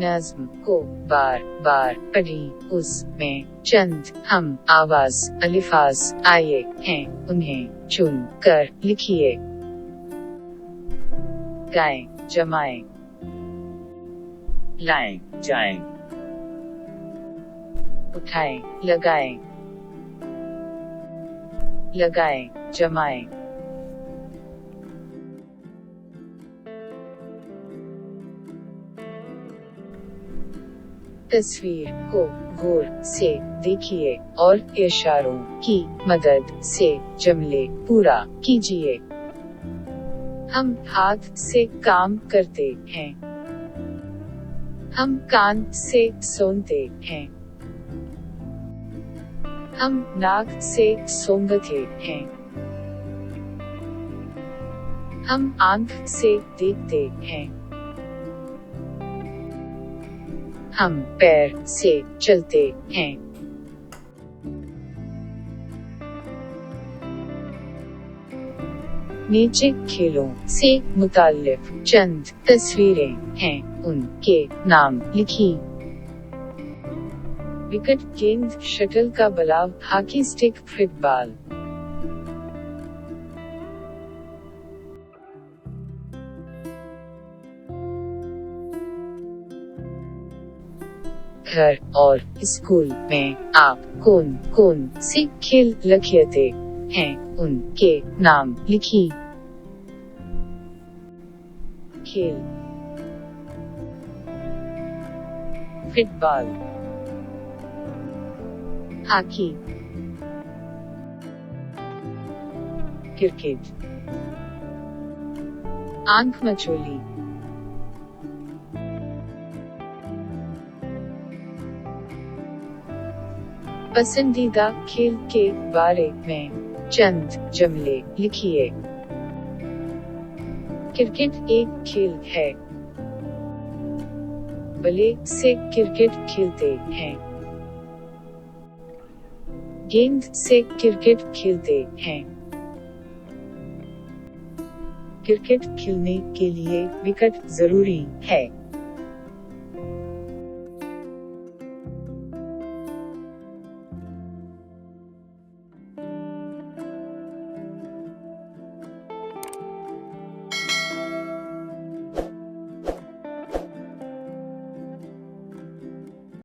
नज़्म को बार बार पढ़ी, उसमें चंद हम आवाज अल्फाज आए हैं, उन्हें चुन कर लिखिए। गाएं, जमाएं, लाएं, जाएं, उठाएं, लगाएं, लगाएं, जमाएं। तस्वीर को गौर से देखिए और इशारों की मदद से जुमले पूरा कीजिए। हम हाथ से काम करते हैं। हम कान से सुनते हैं। हम नाक से सूंघते हैं। हम आंख से देखते हैं। हम पैर से चलते हैं। नीचे खेलों से मुताल्लिक चंद तस्वीरें हैं, उनके नाम लिखी। विकेट, गेंद, शटल का बलाव, हॉकी स्टिक, फुटबॉल। घर और स्कूल में आप कौन कौन से खेल खेलते हैं, उनके नाम लिखी। खेल, फुटबॉल, हॉकी, क्रिकेट, आंख मचोली। पसंदीदा खेल के बारे में चंद जुमले लिखिए। क्रिकेट एक खेल है। बल्ले से क्रिकेट खेलते हैं। गेंद से क्रिकेट खेलते हैं। क्रिकेट खेलने के लिए विकेट जरूरी है।